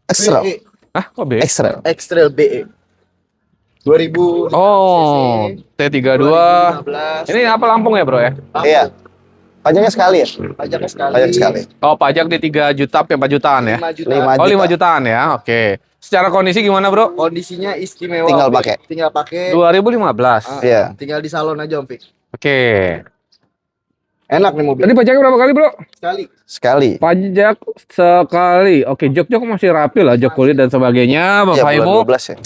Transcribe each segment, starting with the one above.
X-Trail. BE. Ah, kok B? X-Trail. X-Trail BE. 2000 Oh, T32. 2015. Ini apa Lampung ya, Bro ya? Iya. Pajaknya sekali ya? Pajaknya sekali. Pajak sekali. Oh, pajak di 3 juta sampai 4 jutaan ya? 5 juta. 5 Oh, 5 juta. jutaan ya. Oke. Secara kondisi gimana, Bro? Kondisinya istimewa. Tinggal Om Fik. pakai. Tinggal pakai. 2015. Iya. Tinggal di salon aja Om Fik. Oke. Enak nih mobil. Tadi pajaknya berapa kali, Bro? Sekali. Sekali. Pajak sekali. Oke, jok-jok masih rapi lah, jok kulit dan sebagainya, Iya, Bapak bulan Ibu. 12 ya.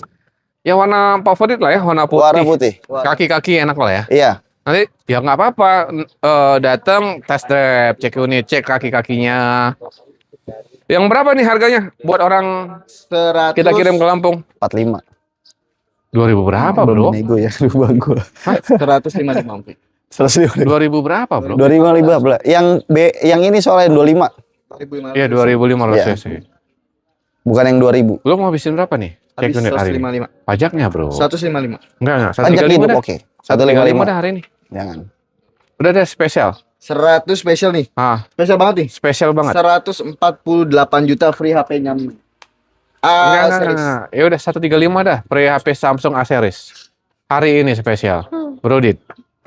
Ya warna favorit lah ya, warna putih. Warna putih. Kaki-kaki enak lah ya. Iya. Nanti ya nggak apa-apa, datang test drive, cek unit, cek kaki-kakinya. Yang berapa nih harganya buat orang 100. kita kirim ke Lampung? 45. 2000 berapa, Belum Bro? nego ya, lupa gua. 155 Om Fik. 150. 2000 berapa, Bro? 2015. Yang ini soalnya 25. 2500. Iya, 2500 Iya. cc. Bukan yang 2000. Lu mau habisin berapa nih? Cek Habis unit hari ini. 155. Pajaknya, Bro. 155. Enggak, Pajak 135 hidup dah. oke. 135 155. dah hari ini. Jangan. Udah ada spesial. 100 spesial nih. Ah, Spesial banget nih. spesial banget. 148 juta free HP nyaman. Enggak. Ya udah 135 dah. Pre HP Samsung A series. Hari ini spesial. Bro Dit.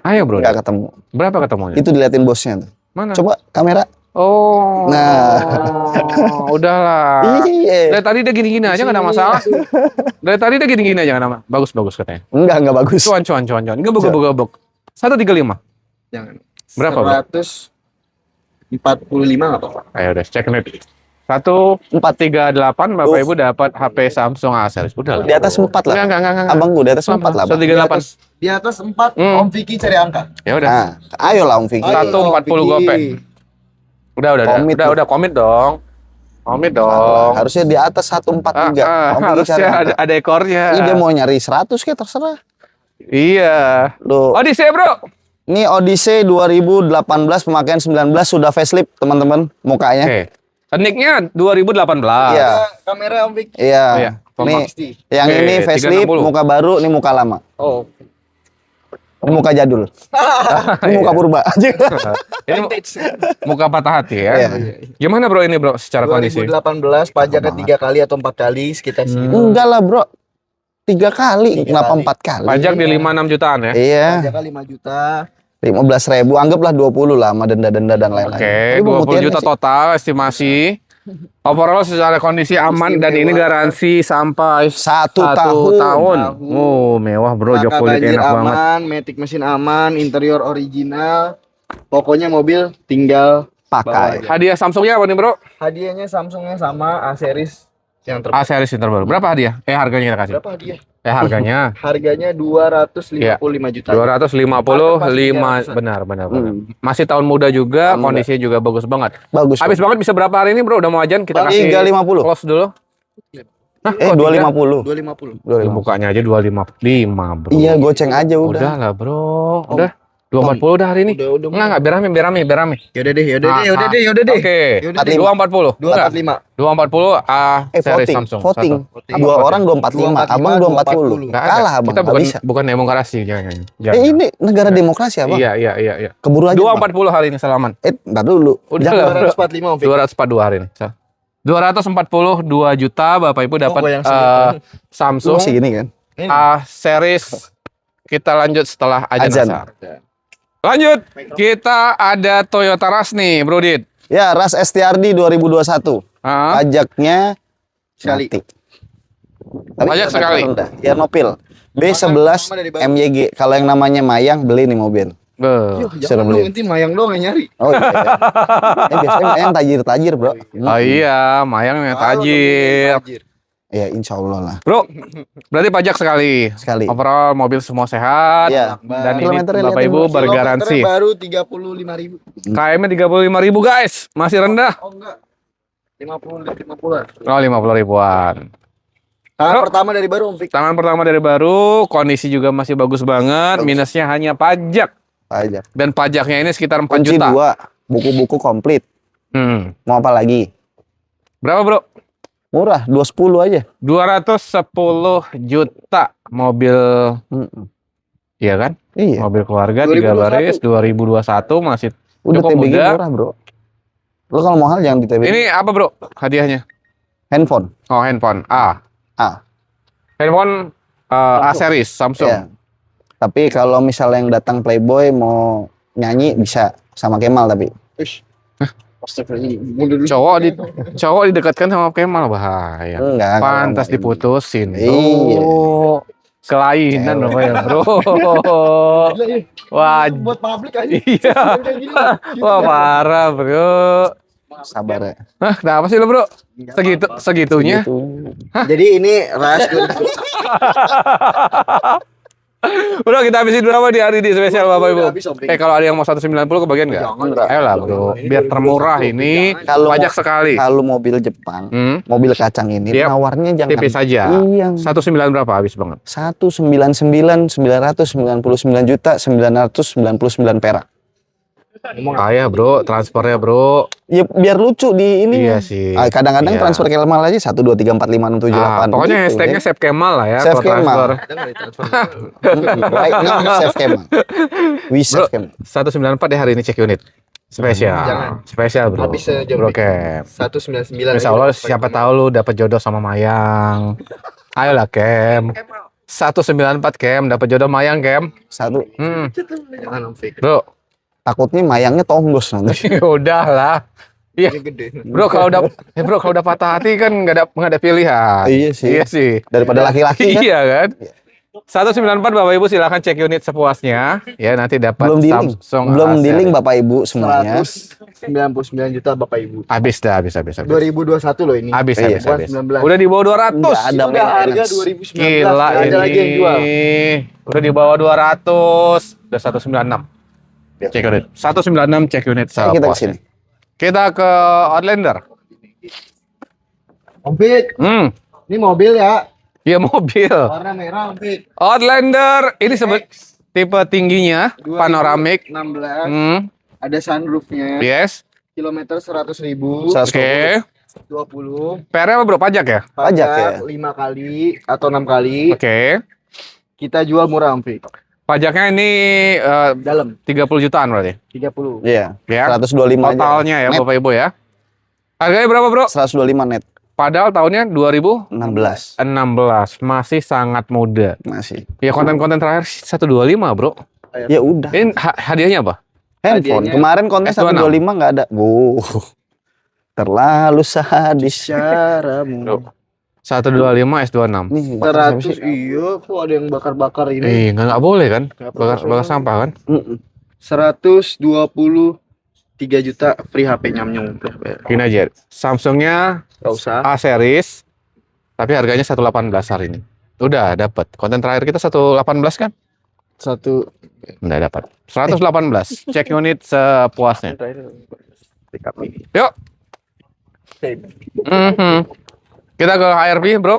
Ayo, Bro. Enggak ketemu. Berapa ketemunya? Itu diliatin bosnya tuh. Mana? Coba kamera. Oh. Nah. Udahlah. Iya. Dari tadi dia gini-gini aja nggak ada masalah. Dari tadi dia gini-gini aja nggak ada masalah. Bagus katanya. Enggak bagus. Cuan. Gebuk. 135. Jangan. Berapa, Bro? 145 nggak apa-apa. Ayo udah cek net. 1438 Bapak Ibu dapat HP Samsung A series. Udah lah. Di atas 4 lah. Enggak. Abang gua di atas 4 lah. Bang. 138. Di atas 4 Om Vicky cari angka. Ya udah. Nah, ayolah Om Vicky. Satu. 140 gopek. Udah komit dong. Harusnya di atas 143. Om Vicky Harusnya cari angka. ada ekornya. Ih, dia mau nyari 100 kayak terserah. Iya. Loh, Odyssey, Bro. ini Odyssey 2018 pemakaian 19 sudah facelift, teman-teman, mukanya. Oke. Nicknya 2018. Iya. Kamera Om Vicky. Iya. Oh, iya. Nih, 60. yang Oke, ini facelift, 360. muka baru, ini muka lama. Oh. Ini muka jadul. Ini muka purba. Ini muka patah hati ya. Iya. Gimana, Bro, ini, Bro, secara kondisi? 2018 pajaknya 3 kali atau 4 kali sekitar segitu. Enggak lah, Bro. 3 kali, kenapa kali. 4 kali? Pajak di 5-6 jutaan ya. Iya, Pajaknya 5 juta. 15.000, anggaplah 20 lah sama denda-denda dan lain-lain. Oke, Tapi 20 pemutihannya juta sih- total estimasi. Overall secara kondisi aman dan ini garansi sampai 1 tahun. tahun. Oh, mewah, Bro. Jok Maka kulit banjir enak banget. aman, matic mesin aman, interior original. Pokoknya mobil tinggal Pakai. bawa aja. Hadiah Samsungnya apa nih, Bro? Hadiahnya Samsungnya sama A series yang A series yang terbaru. Berapa hadiah? Harganya kita kasih. Berapa hadiah? Harganya Harganya 255 juta. 255. Benar. Masih tahun muda juga, Tahun muda. kondisinya juga bagus banget. Bagus. Habis banget bisa berapa hari ini, Bro? Udah mau ajan, kita kasih 350. close dulu. Hah, kok 250. 250. 3? Bukanya aja 255, Bro. Iya, goceng aja udah. Udah lah, Bro. Udah 240 udah hari ini. Udah. Enggak, biar rame. Yaudah deh. Ah, Oke. Yaudah deh. 240. 245. 240 series Voting, Samsung. voting. Satu. Dua orang 245, abang 240. Nggak ada. Kalah abang, Kita nggak bisa. bukan demokrasi, jangan. Ini negara demokrasi abang. Iya. Keburu aja. Bang. 240 hari ini salaman. Ntar dulu. Udah Jangan. lah, Bro. 245 Om Vicky. 242 hari ini. 242 juta Bapak Ibu dapat Oh, yang segitu. Samsung Masih gini kan? A series. Kita lanjut setelah azan Azan. asar. Lanjut, kita ada Toyota Rush nih, Bro Dit. Ya, Rush STRD 2021. Ah, Pajaknya Sekali. mati. Tapi Pajak sekali. rendah. Ya nopil. B11 Pertama dari bawah. MYG. Kalau yang namanya Mayang beli nih mobil. be. Suruh Jangan beli. dong, nanti Mayang doang yang nyari. Oh iya. Biasanya Mayang tajir-tajir, Bro. Oh iya, Mayang yang tajir. Ya, insya Allah lah. Bro, berarti pajak sekali. Sekali. Overall mobil semua sehat. Iya. Dan ini Kilometernya Bapak lihat Ibu dulu. bergaransi. Kilometernya baru 35.000. KM-nya 35.000 guys, masih rendah. Oh enggak. 50-an. Oh 50 ribuan. Tangan pertama dari baru Om Vicky. Tangan pertama dari baru, kondisi juga masih bagus banget. Bagus. Minusnya hanya pajak. Pajak. Dan pajaknya ini sekitar 4 Kunci juta. 2. Buku-buku komplit. Mau apa lagi? Berapa, Bro? Murah, 210 aja. 210 juta mobil, Mm-mm. iya kan? Iya. Mobil keluarga 3 2021. baris 2021 masih Udah cukup TBG muda. murah, Bro. Lo kalau mahal jangan di TBG. Ini apa, Bro? Hadiahnya? Handphone. Oh, handphone A. A. Handphone A series Samsung. Iya. Tapi kalau misalnya yang datang Playboy mau nyanyi bisa sama Kemal tapi. Ish. Astagfirullah. Mundur dulu. Cowok didekatkan sama Kemal bahaya. Enggak. Pantas kalau mau ini. diputusin. Iya. Oh, kelainan loh ya, bro. Gila, ya. Wah, Buat publik aja. iya. Kayak gini lah. Wah, parah, bro. Sabar ya. Hah, kenapa sih lo, bro? Segitunya? Gitu. Jadi ini Ras Bro, kita habisin berapa di hari ini spesial Bapak Ibu? Habis, Om. Kalau ada yang mau 190 kebagian nggak? Jangan. Ayolah, bro. Biar termurah ini. Kalau Pajak mau- sekali. Kalau mobil Jepang, Hmm, mobil kacang ini Dia nawarnya jangan tipis saja. Iya. 19 berapa habis banget? 199 juta 999 perak. Kaya, bro. Transfernya, bro. Ya biar lucu di ini. Iya sih. Kadang-kadang Iya. transfer Kemal aja 1 2 3 4 5 6 7 8. Pokoknya Gitu, hashtagnya Save Kemal lah ya. Save kalau Kemal. transfer. Ada nggak ditransfer? Right now save Kemal. We Bro, save Kemal. 194 deh hari ini cek unit. Spesial. Jangan. Spesial, bro. Habis aja, Bro, Pik. Kem. 199. Insya Allah siapa tahu lu dapat jodoh sama Mayang. Ayolah, Kem. 194 Kem, dapat jodoh Mayang, Kem. Satu. Jangan Om Fik. Bro, Takutnya mayangnya tonggos nanti. udahlah. Iya, Ini gede. bro kalau udah patah hati kan nggak ada pilihan. Iya sih. Iya sih. Daripada laki-laki kan. Iya kan. 194 Bapak Ibu silakan cek unit sepuasnya. Ya nanti dapat Belum dealing. Samsung Belum A dealing series. Bapak Ibu semuanya. 199 juta Bapak Ibu. Habis dah, habis. 2021 loh ini. Habis, Iya. habis. 19. Udah di bawah 200. Nggak ada Udah harga maintenance. 2019. Gila Nggak ini. ada lagi yang jual. Udah di bawah 200. Udah 196. Cek unit. 196 cek unit Kita ke sepuasnya. sini. Kita ke Outlander. Om Fik, Hmm, ini mobil ya. iya mobil. Warna merah Om Fik. Outlander ini tipe tingginya panoramic. 16. Ada sunroofnya. Yes. Kilometer 100.000. 100. Oke. 20. PR-nya apa bro? Pajak ya? Pajak ya? 5 kali atau 6 kali. Oke. Kita jual murah Om Fik. Pajaknya ini Dalam 30 jutaan berarti. 30. Iya. Ya. 125 aja. Totalnya ya Net. Bapak Ibu ya. Harganya berapa bro? 125 net. Padahal tahunnya 2016. 16 Masih sangat muda. masih. Ya konten-konten terakhir 125 bro. Ya udah. Ini hadiahnya apa? Handphone. Hadiahnya Kemarin konten S26. 125 nggak ada. Terlalu sadis. Caramu. 125 S26. Nih, bakar siapa 100 sih? iya, kok ada yang bakar-bakar ini. Nggak boleh kan? Nggak boleh. Bakar sampah kan? 123 juta free HP nyamnyong. Gini aja. Samsungnya Gak usah. A series. Tapi harganya 118 hari ini. Udah dapat. Konten terakhir kita 118 kan? Satu. Udah dapat. 118. Cek unit sepuasnya. Yuk. Kita ke HRV, bro.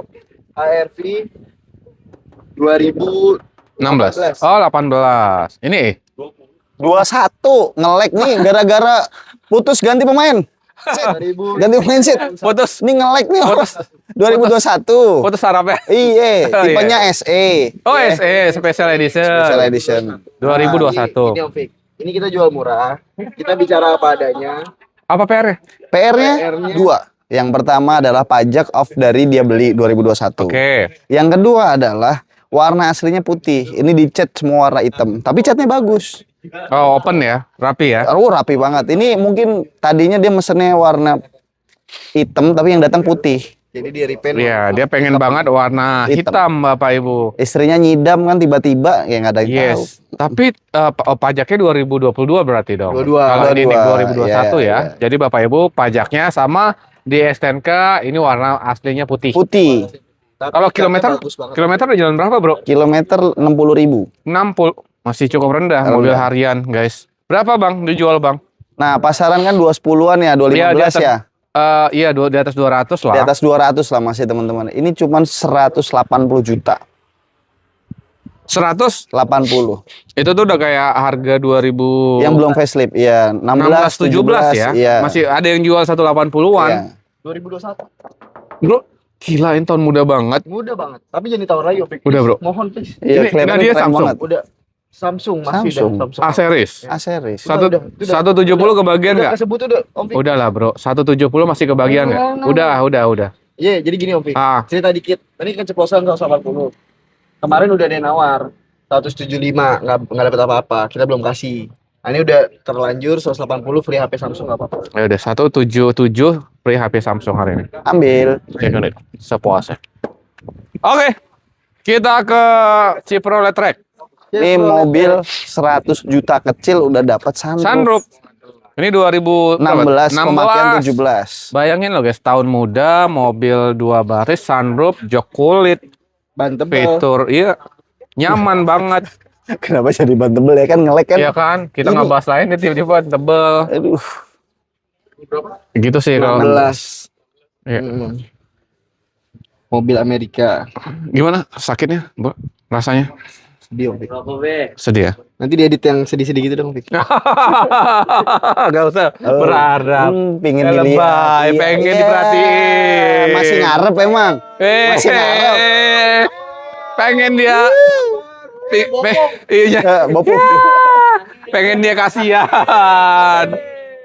ARV 2016. 16. Oh, 18. Ini 21 nge-lag nih gara-gara putus ganti pemain. Sit, 2000. ganti pemain sit. putus. Ini nge-lag nih. Putus. 2021. Putus sarapnya. Iya, Oh, tipenya SE. Oh, SE Special Edition. Special edition. 2021. Ini Om Fik. Ini kita jual murah. Kita bicara apa adanya. Apa PR-nya? PR-nya PR-nya 2. Yang pertama adalah pajak off dari dia beli 2021. Oke. Yang kedua adalah warna aslinya putih. Ini dicat semua warna hitam. Tapi catnya bagus. Oh, open ya. Rapi ya. Oh, rapi banget. Ini mungkin tadinya dia mesennya warna hitam tapi yang datang putih. Jadi di repaint. Iya, dia pengen banget warna Hitam. hitam, Bapak Ibu. Istrinya nyidam kan tiba-tiba ya nggak ada yang tahu. Yes. Tapi pajaknya 2022 berarti dong. 22. Kalau ini 22, 2021 iya, ya. iya. Jadi Bapak Ibu pajaknya sama di STNK ini warna aslinya putih. Putih. Tapi Kalau catnya kilometer bagus banget. kilometer di jalan berapa, Bro? Kilometer 60.000. 60. Masih cukup rendah mobil harian, guys. Berapa, Bang? Dijual, Bang? Nah, pasaran kan 210-an ya, 215 ya. Iya, di atas 200 lah. Di atas 200 lah masih teman-teman. Ini cuman 180 juta. 100 80. itu tuh udah kayak harga 2000 Yang belum facelift, iya. 16 16, 17 ya. Iya. Masih ada yang jual 180-an. Iya. 2021. Bro, gila ini tahun muda banget. Mudah banget. Tapi jangan ditawar lagi, Om Fik. Udah, Bro. Mohon please. Iya, Ini kelihatan dia keren Samsung. banget. Udah Samsung masih Samsung. dah, Samsung. A series. A series. Udah. 170 kebagian Udah nggak? kesebut udah, Om Fik. Udah lah, Bro. 170 masih kebagian nggak? Udah. Iya, jadi gini Om Fik. Ah. Cerita dikit. Tadi keceplosan 180. Kemarin udah ada yang nawar 175, nggak dapet apa-apa. Kita belum kasih. Nah, ini udah terlanjur 180 free HP Samsung nggak apa-apa. Ya udah 177 free HP Samsung hari ini. Ambil. Check unit sepuasnya. Oke. Kita ke Chevrolet Track. Ini mobil 100 juta kecil udah dapat sunroof. Sunroof. Ini 16 pemakaian 17. Bayangin loh guys, tahun muda, mobil 2 baris, sunroof, jok kulit, Ban tebel. fitur, iya, nyaman banget. Kenapa jadi ban tebel ya kan ngelek kan? Iya kan, kita nggak bahas lain, dia tiba-tiba tebel. Aduh. Gitu sih kalau. 16. Iya. Mobil Amerika. Gimana sakitnya, Bu? Rasanya? Sedih Om Fik. Sedih ya? Nanti diedit yang sedih-sedih gitu dong Fik. Gak usah berharap. Pingin Ya, dilihat. lebay, Iya, pengen iya. diperhatiin. Masih ngarep emang. Masih ngarep. Pengen dia. Iya. Bopo. Pengen dia kasihan.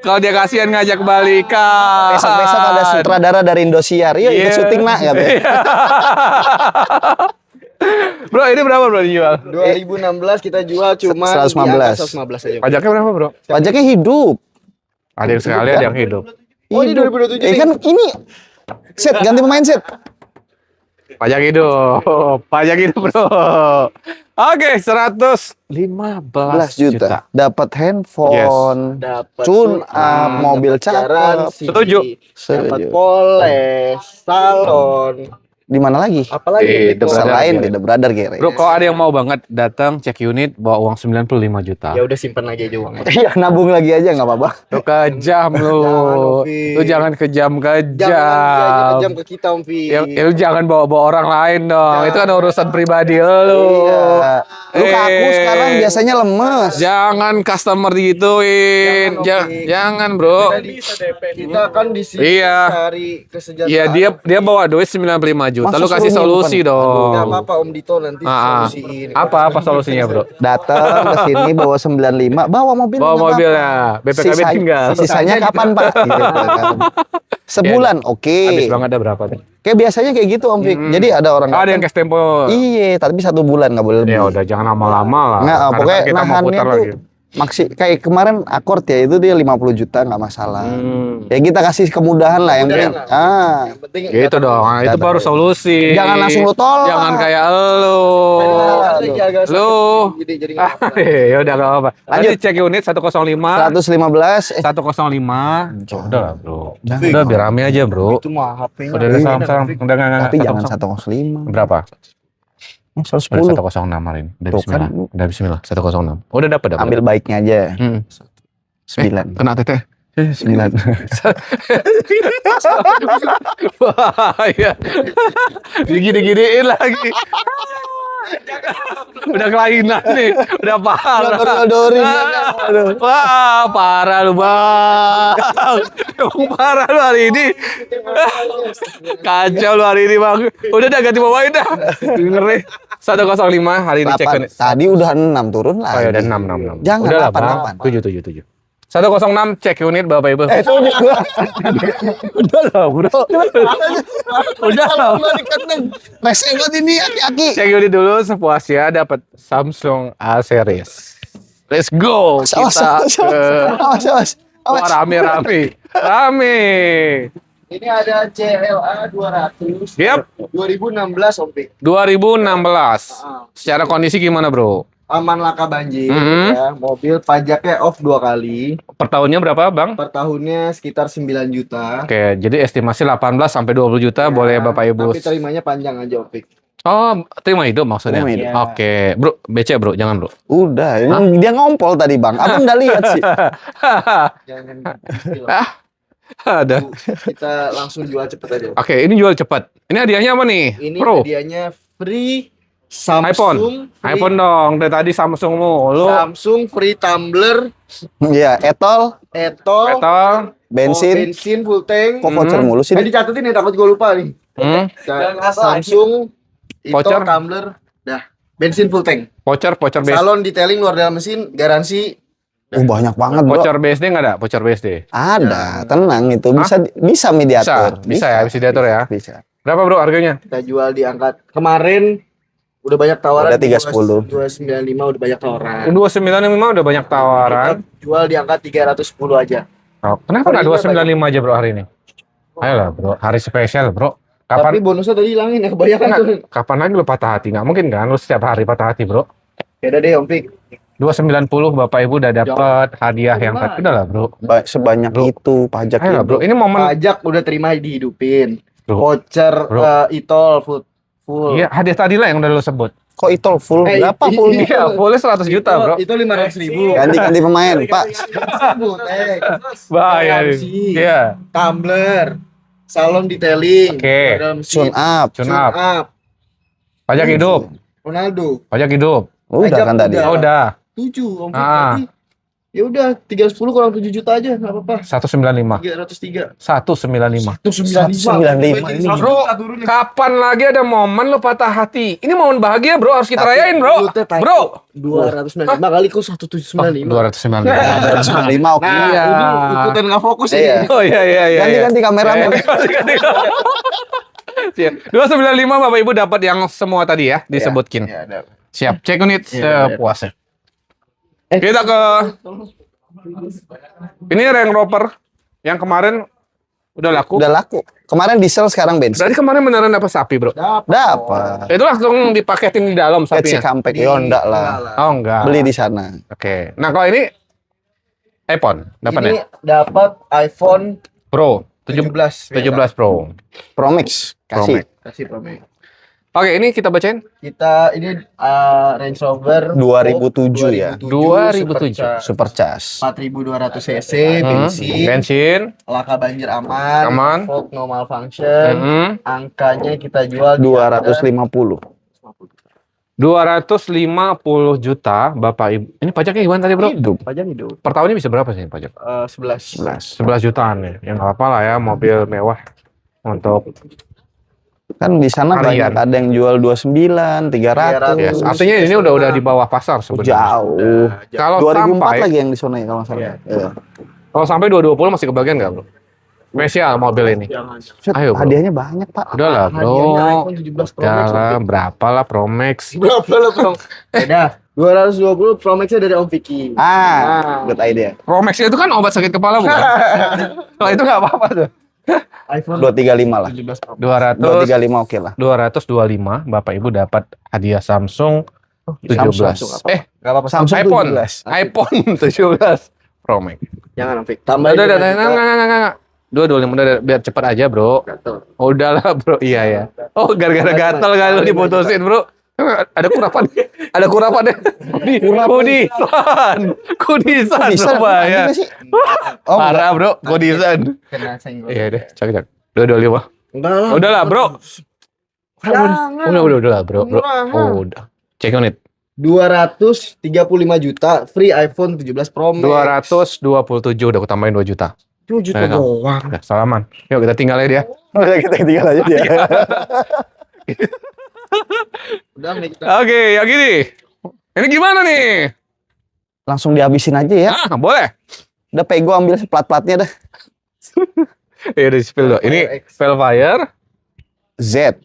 Kalau dia kasihan ngajak balikan. Besok-besok ada sutradara dari Indosiar. Yuk ikut Iya. syuting nak katanya. Bro, ini berapa bro dijual? 2016 kita jual cuma 115. 115 aja. Pajaknya berapa bro? Pajaknya hidup. Ada yang sekali, ada yang hidup. Oh, ini 2027 Eh kan ini set ganti pemain set. Pajak hidup, pajak hidup bro. Oke, 115 11 juta. Dapat handphone. Dapat Tune up, mobil cakep. Setuju. Dapat Setuju. poles, salon. Di mana lagi? Apalagi The Brother Selain Gere. di The Brother Gere. Bro, kalau ada yang mau banget datang cek unit bawa uang 95 juta. Ya udah simpan lagi aja uangnya. Iya, nabung lagi aja nggak apa-apa. Lu kejam lu. Jangan, Ovi. Lu jangan kejam-kejam. Jangan kejam ke kita Om Fi. Ya, lu jangan bawa-bawa orang lain dong. Jangan. Itu kan urusan pribadi lu. Iya. Lu kaku sekarang biasanya lemes. Jangan customer digituin. Jangan, Ovi. Jangan, bro. Kita kan di sini Iya. cari kesejahteraan. Iya, dia bawa duit 95 juta. Lu Masa kasih suruh solusi nyimpen? dong. Nggak apa-apa Om Dito nanti Ah, solusiin. apa solusinya, bro? Datang ke sini bawa 95, bawa mobil. Bawa nggak mobilnya. apa-apa. BPKB tinggal. Sisanya kapan Pak? Gitu kan. Sebulan, oke. Habis banget ada berapa tuh? Kayak biasanya kayak gitu Om Fik. Jadi ada orang Ada yang cash tempo. Iya, tapi 1 bulan nggak boleh lebih. Ya udah jangan lama-lama lah. Nggak, Karena pokoknya kan kita mau nahannya putar tuh lagi. kayak kemarin Accord ya itu dia 50 juta nggak masalah. Ya kita kasih kemudahan lah yang penting. Kemudahan lah. Ah, Yang penting Gitu dong. Nah, itu Datang. baru solusi. Jangan langsung lu tolak. Jangan kayak lu. Lu. Jadi Ah, ya udah enggak apa-apa. Lanjut cek unit 105. 115 105. Udah lah, Bro. Jangan. Udah biar rame aja, Bro. itu mah HP-nya. Udah Samsung. Udah enggak. tapi jangan 105. Berapa? Udah 110. 106 hari ini. Udah Tuh bismillah. kan. Udah bismillah. 106. Udah dapat. Ambil baiknya aja. 9. Kena teteh. 9. Bahaya. Digini-giniin lagi. Udah kelainan nih. Udah parah. Dodorin. Wah, parah lu, Bang. Kamu parah lu hari ini. Kacau lu hari ini, Bang. Udah ganti bawain dah. Ngeri. 105 hari ini cek unit. Tadi udah 6 turun lah. Oh ya udah 6. Jangan, Udah lah, 8, Bang. 8. 7. 106 cek unit Bapak Ibu. Itu juga. Udah lah, Bro. Udah lah. Resengot ini aki-aki. Cek unit dulu sepuasnya dapat Samsung A series. Let's go. Kita Awas. Wah, rame. Ini ada CLA 200. Yep. 2016 Om Fik. 2016. Secara kondisi gimana, Bro? Aman laka banjir Mhm. ya. Mobil pajaknya off 2 kali. Per tahunnya berapa, Bang? Per tahunnya sekitar 9 juta. Oke, jadi estimasi 18 sampai 20 juta boleh Bapak Ibu. Tapi terimanya panjang aja Om Fik. Oh, terima hidup maksudnya. Terima hidup. Oke, Bro, BC, Bro, jangan, Bro. Udah, ini dia ngompol tadi Bang. Abang nggak lihat sih. Jangan Ada. kita langsung jual cepet aja. Oke, ini jual cepat. Ini hadiahnya apa nih? Ini Pro. hadiahnya free Samsung, iPhone dong. Dari tadi Samsung mulu. Samsung free tumbler, Iya, etol, etol, Betul. bensin. full tank. Kok voucher mulu sih? Tadi catetin ya, takut gue lupa nih. Samsung, Voucher. etol, tumbler, dah. Bensin full tank. Voucher base. Salon detailing luar dalam mesin, garansi Banyak banget, Bro. Voucher BSD nggak ada? Voucher BSD? Ada, tenang itu. Bisa mediator. Bisa ya, bisa diatur ya. Bisa. Berapa bro harganya? Kita jual di angka kemarin udah banyak tawaran. Udah 310. 295 udah banyak tawaran. 295 udah banyak tawaran. Kita jual di angka 310 aja. Oh, kenapa nggak 295 aja bro hari ini? Ayolah bro, hari spesial bro. Tapi bonusnya tadi hilangin ya, kebanyakan tuh. Kapan lagi lu patah hati? Nggak mungkin kan lu setiap hari patah hati bro. Ya udah deh Om Fik. 290 Bapak Ibu udah dapat hadiah yang tadi. Udah lah bro. Sebanyak itu pajak Ayolah bro, ini momen. Pajak udah terima dihidupin. Bro. Voucher e-tol full. Iya, hadiah tadi lah yang udah lu sebut. Kok e-tol full? Berapa fullnya? Iya, fullnya 100 juta bro. Itu 500.000. Ganti pemain, Pak. Bahaya. Iya. Tumbler, salon detailing, Oke. Tune up. Tune up. Pajak hidup. Ronaldo. Pajak hidup. Udah Pajak kan tadi. udah. Oh, udah. 7 Om Fik Ah. tadi. Ya udah 310 kurang 7 juta aja enggak apa-apa. 195. 303. 195. 195 ini. Bro, kapan lagi ada momen lu patah hati? Ini momen bahagia bro, harus kita rayain bro. Bro, 295 kali kok 1795. 295. 295 oke. Iya. Ini ikutan enggak fokus Iya. ini. Oh iya. Ganti kameramen. 295 Bapak Ibu dapat yang semua tadi ya disebutkin. Iya, ada. Siap, cek unit Iya, sepuasnya. Kita ke ini Range Rover yang kemarin udah laku. Udah laku. Kemarin diesel sekarang bensin. Berarti kemarin beneran dapat sapi, bro. Dapat. Itu langsung dipaketin di dalam Pet si sapinya. comeback Honda lah. Oh, enggak. Beli di sana. Oke. Nah, kalau ini iPhone dapat Ini ya? dapat iPhone Pro 17 Pro. Pro Max kasih. Kasih Pro Max. Oke, ini kita bacain. Kita ini Range Rover 2007 ya. 2007. Supercharge. 4200 cc Bensin. laka banjir aman, Aman. Fog no malfunction. Mm-hmm. Angkanya kita jual di 250. 250 juta, Bapak Ibu. Ini pajaknya gimana tadi, bro? Hidup. pajak hidup. Per tahunnya bisa berapa sih pajak? 11. 11 jutaan ya. Ya nggak apa-apa lah ya, mobil mewah untuk Kan di sana Harian. banyak ada yang jual 29, 300. ya. Artinya ini udah di bawah pasar sebenarnya. Jauh. Kalau 2004 sampai lagi yang di sana ya kalau nggak salah. Iya. Iya. kalau sampai 220 masih kebagian nggak, bro? Spesial mobil ini. Set, Ayo, bro. hadiahnya banyak, Pak. Udah lah, bro. Hadiahnya iPhone 17 Pro Udah Max. lah, berapa lah Pro Max? Berapa lah Pro? Beda. 220 Pro Max-nya dari Om Vicky. Good idea. Pro Max itu kan obat sakit kepala bukan? Kalau itu nggak apa-apa tuh. iPhone 235 lah. 17 Pro. 200 235 oke lah. 225 Bapak Ibu dapat hadiah Samsung 17. Samsung Eh, Enggak apa-apa. Samsung iPhone 17. iPhone 17 Pro Max. Jangan Om Vicky. Tambahin. Udah, enggak. 225 udah biar cepat aja, Bro. Oh, udahlah, Bro. Iya ya. Oh, gara-gara gatal kali lu diputusin, Bro. Ada kurapan. Ada kurapan deh. Kudisan. Bisa Lumayan. sih. Oh, Parah, Bro. Kudisan. Kena senggol. Iya deh, cak. 225. Enggak lah. Udah lah, Bro. Jangan. Udah lah, Bro. Oh, udah. Cek unit. 235 juta free iPhone 17 Pro Max. 227 udah aku tambahin 2 juta. 2 juta Nah, doang. Udah, salaman. Yuk kita tinggal aja dia. Udah kita tinggal aja dia. Udah nih kita. Oke, yang gini. Ini gimana nih? Langsung dihabisin aja ya. Ah, boleh. Udah pego ambil plat-platnya dah. Ya udah spill dulu. Ini Velfire Z.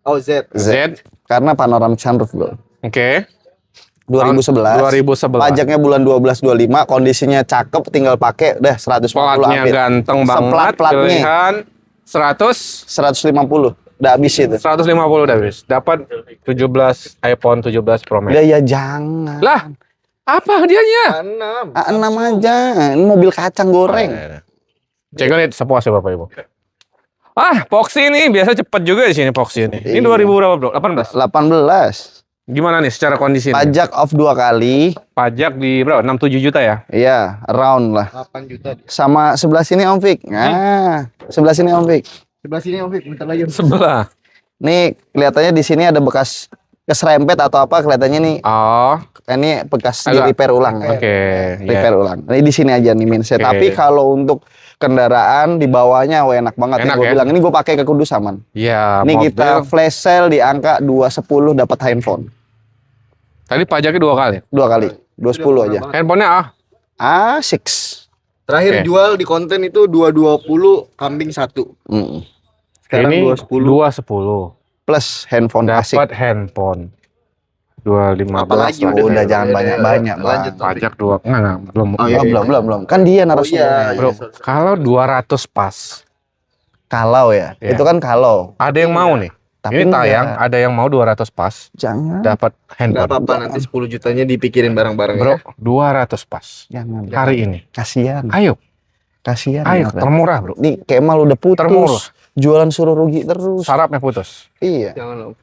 Oh Z. Z. Karena panoramic sunroof, Bro. Oke. 2011. 2011. Pajaknya bulan 12 25, kondisinya cakep, tinggal pakai udah 150 Platnya ampere. ganteng banget. Seplat-platnya. Pilihan 100 150. Udah habis itu. 150 udah habis. Dapat 17 iPhone 17 Pro Max. Udah ya jangan. Lah, apa hadiahnya? 6. A6 aja. Ini mobil kacang goreng. Cek unit sepuasnya Bapak Ibu. Ah, Foxy ini biasa cepet juga di sini Foxy ini. Ini Iya. 2000 berapa, Bro? 18. 18. Gimana nih secara kondisi ini? Pajak off 2 kali. Pajak di berapa? 67 juta ya? Iya, around lah. 8 juta. Sama sebelah sini Om Fik. Nah, sebelah sini Om Fik. Sebelah sini Om Fik, bentar lagi. Sebelah. Nih kelihatannya di sini ada bekas keserempet atau apa kelihatannya nih. Oh, Ini bekas di Agak- repair ulang ya. oke. Repair ulang. Ini di sini aja nih minset. Oke. Tapi kalau untuk kendaraan di bawahnya enak banget Enak nih. Gue ya? bilang ini gue pakai ke Kudus aman. Iya, Ini mobil. kita flash sale di angka 210 dapat handphone. Tadi pajaknya 2 kali. 2 kali. 210 aja. Handphonenya A6. Terakhir Oke. jual di konten itu 220 kambing 1. Sekarang Ini 210. 210. Plus handphone asik. Dapat handphone. 215. Apalagi Oh, udah jangan banyak-banyak, Bang. Lanjut Bang. Pajak 2. Enggak, belum. Oh, iya. Belum. Kan dia Oh narasumber. iya, Bro, iya. kalau 200 pas, Kalau ya. Iya. Itu kan kalau. ada yang mau nih. Tapi Ini tayang, enggak. ada yang mau 200 pas, Jangan. dapat Nggak handphone. apa-apa, nanti 10 jutanya dipikirin bareng-bareng Bro, ya. 200 pas. Jangan. Hari ini. Kasihan. Ayo, Kasihan. ayo, beneran. termurah bro. Nih Kemal udah putus. Termurah. Jualan suruh rugi terus. Sarapnya putus. Iya. Jangan lupa.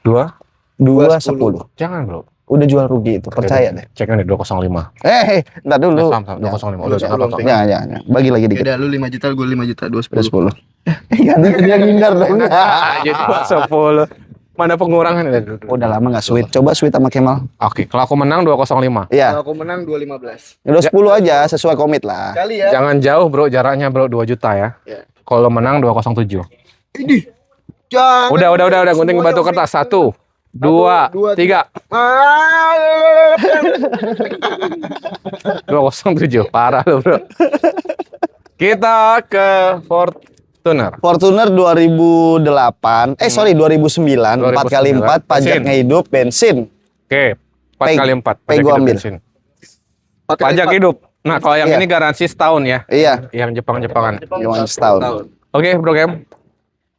2, 210. jangan bro. Udah jual rugi itu, percaya deh. Cek nih 205. Entar dulu. Sam, 205. Udah, Belum. apa? Jangan. Bagi lagi dikit. Beda lu 5 juta, gue 5 juta, 210. 10. Ganti dia ngindar dong. Jadi 210. Mana pengurangan? Udah lama nggak sweet. Coba sweet sama Kemal. Oke, kalau aku menang 205. Iya. Kalau aku menang 215. Udah 10 aja sesuai komit lah. Kali ya. Jangan jauh bro, jaraknya bro 2 juta ya. Ya. Kalau menang 207. Ini. Jangan. Udah, gunting batu kertas. 1, 2, 3. 207. Parah lu bro. Kita ke Fortuner. Fortuner 2008, sorry 2009, 4 kali 4 pajaknya hidup, bensin. Oke, 4 Pay- kali 4. pay gua ambil. Pajak hidup. Nah, kalau yang Iya. ini garansi setahun ya. Iya, Yang Jepang-Jepangan. cuma setahun. Oke, Bro Kem.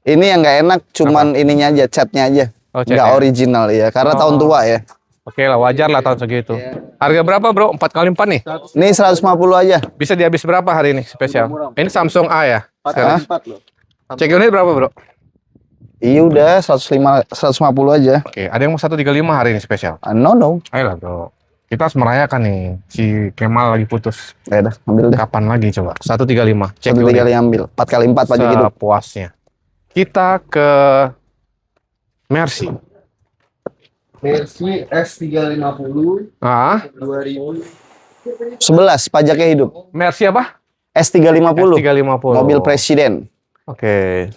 Ini yang nggak enak, cuman ininya aja, catnya aja. Oh, cat Nggak ya. original ya, karena tahun tua ya. Oke lah, wajar lah tahun segitu. Harga berapa, Bro? 4 kali 4 nih. Ini 150 aja. Bisa dihabis berapa hari ini spesial? Ini Samsung A ya. 4 kali 4 loh. Cek unit berapa, Bro? Iya udah 150 aja. Oke, ada yang mau 135 hari ini spesial. No. Ayolah, Bro. Kita harus merayakan nih. Si Kemal lagi putus. Ya udah, ambil deh. Kapan lagi coba? 135. Cek 1 unit. kali ambil. 4 kali 4 pajak hidup. Sepuasnya. Kita ke Mercy. Mercy S350 Ah, 2000. 11 pajaknya hidup. Mercy apa? S350. S350. Mobil presiden. Oke.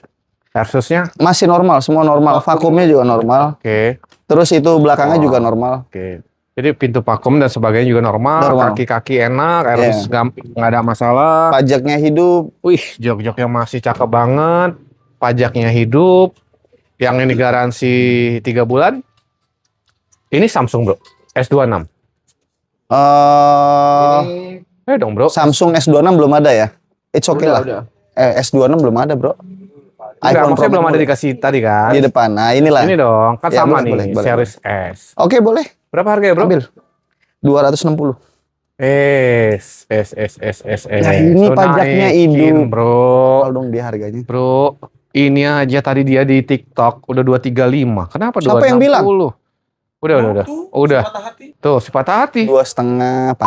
Versusnya? Masih normal, semua normal. Vakumnya juga normal. Oke. Terus itu belakangnya juga normal. Oke. Jadi pintu vakum dan sebagainya juga normal. Normal. Kaki-kaki enak, airless Iya. nggak ada masalah. Pajaknya hidup. Wih, jok-joknya masih cakep banget. Pajaknya hidup. Yang ini garansi 3 bulan. Ini Samsung, Bro. S26. Ini Dong, Bro. Samsung S26 belum ada ya? It's okay lah. udah. S26 belum ada, Bro. Enggak, iPhone maksudnya Pro belum ada Max dikasih tadi kan. di depan. Nah, inilah. Ini dong, kan Ya, sama boleh, nih, boleh. series S. Oke, boleh. Berapa harganya, Bro? Ambil. 260. S. Nah, ini So, pajaknya naikin, hidup. Bro. Kalau dong dia harganya. Bro, ini aja tadi dia di TikTok udah 235. Kenapa 260? Siapa yang bilang? Udah. Udah. Tuh, si patah hati. 2,5.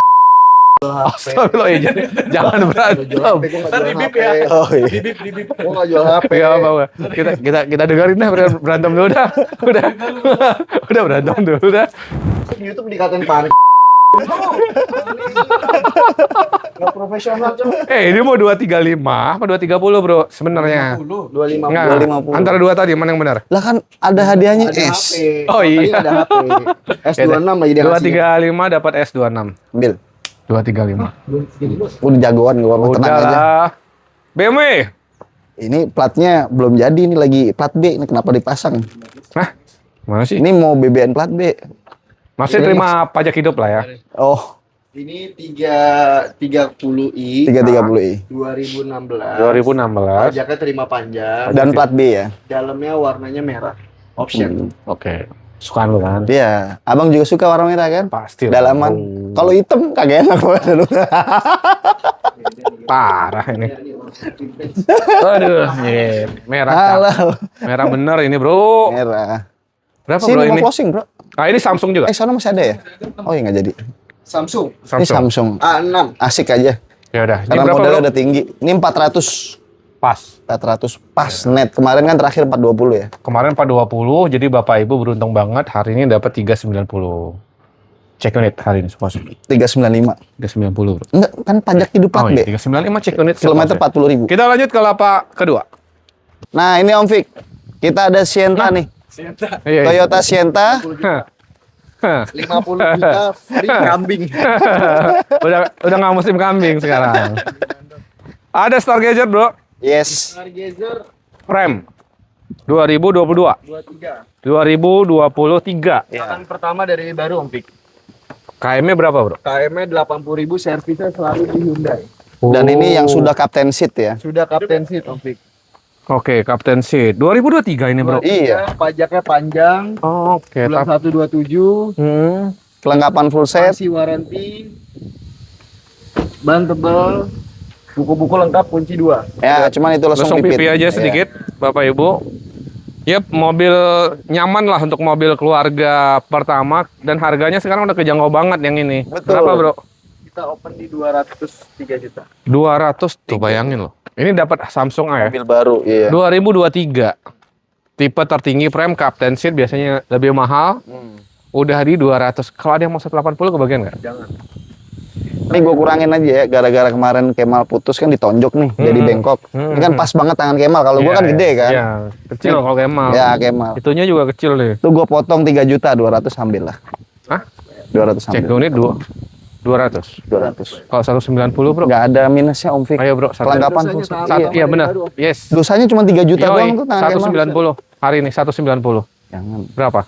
Astagfirullah, ya, jangan berantem. Gue nggak jual HP. Oh iya. Gue nggak jual HP. Ya apa kita dengerin dah berantem dulu dah. Udah berantem dulu dah. Di YouTube dikatain panik. Nggak profesional coba. Ini mau 235 apa 230, Bro? Sebenarnya. 250. Enggak, 250. antara dua tadi mana yang benar? Lah kan ada hadiahnya Ada S. HP. Oh, iya. Tadi ada HP. S26 lagi dia ngasih. 235 dapat S26. Ambil. 235. Udah jagoan gua mah, tenang aja. Udah. BMW. Ini platnya belum jadi, ini lagi plat B. Ini kenapa dipasang? Nah, mana sih? Ini mau BBN plat B. Masih terima pajak hidup lah ya. Oh, Ini 330i 330i. 2016. 2016. Pajaknya terima panjang. Dan plat B ya. Dalamnya warnanya merah. Option. Oke. Sukaan lu kan? Iya, abang juga suka warna merah kan? Pasti. Dalaman. Kalau hitam kagak enak banget. Parah ini. Aduh, merah. Cap. Halal. Merah bener ini, Bro. Merah. Berapa, Sini Bro mau ini? closing, Bro. Ah, ini Samsung juga. Sana masih ada ya? Oh iya nggak jadi. Samsung Ini Samsung. A6. Asik aja. Ya udah. Ini Karena berapa, modalnya Bro? udah tinggi. Ini 400. Pas. 400 pas net. Kemarin kan terakhir 420 ya. Kemarin 420, jadi Bapak Ibu beruntung banget hari ini dapat 390. Cek unit hari ini semua. 395. 390, Bro. Enggak, kan pajak hidup plat Oh B. iya, 395 cek unit. Kilometer 40.000. Kita lanjut ke lapak kedua. Nah, ini Om Fik. Kita ada Sienta nih. Iya, iya. Toyota Sienta 50 juta free kambing. udah nggak musim kambing sekarang. Ada Stargazer bro, Iya. Yes. Stargazer Prime 2022, 23. 2023. Yang pertama dari baru Om Fik. KM-nya berapa bro? KM-nya 80.000, servisnya selalu di Hyundai. Dan ini yang Oh. sudah Captain Seat ya. Sudah Captain Seat Om Fik. Oke, Captain Seat 2023 ini bro. Iya. Pajaknya panjang. Oke, Bulan 127. Kelengkapan full set. Masih waranti. Ban tebal. Buku-buku lengkap, kunci 2. Ya, cuman itu langsung Langsung pipi pipit. aja Iya. sedikit, Bapak Ibu. Yep, mobil nyaman lah untuk mobil keluarga pertama dan harganya sekarang udah kejangkau banget yang ini. Betul. Berapa bro? Kita open di 203 juta. 200 tuh bayangin loh. Ini dapat Samsung A ya. Mobil baru, iya. 2023. Tipe tertinggi Prime Captain Seat biasanya lebih mahal. Udah di 200. Kalau ada yang mau 180 kebagian nggak? Jangan. Ini gue kurangin aja ya, gara-gara kemarin Kemal putus kan ditonjok nih, jadi bengkok. Ini kan pas banget tangan Kemal, kalau gue kan gede kan. Iya, kecil kalau Kemal. Ya Kemal. Itunya juga kecil deh. Tuh gue potong 3 juta, 200 ambil lah. Hah? 200 Cek ambil. unit 200. 200. Kalau 190 bro. Nggak ada minusnya Om Fik. Ayo bro, Kelengkapan Dosanya full set. sama. Iya. Iya benar. Yes. Dosanya cuma 3 juta Yoi, doang tuh tangan Kemal. 190. Hari ini 190. Jangan. Berapa?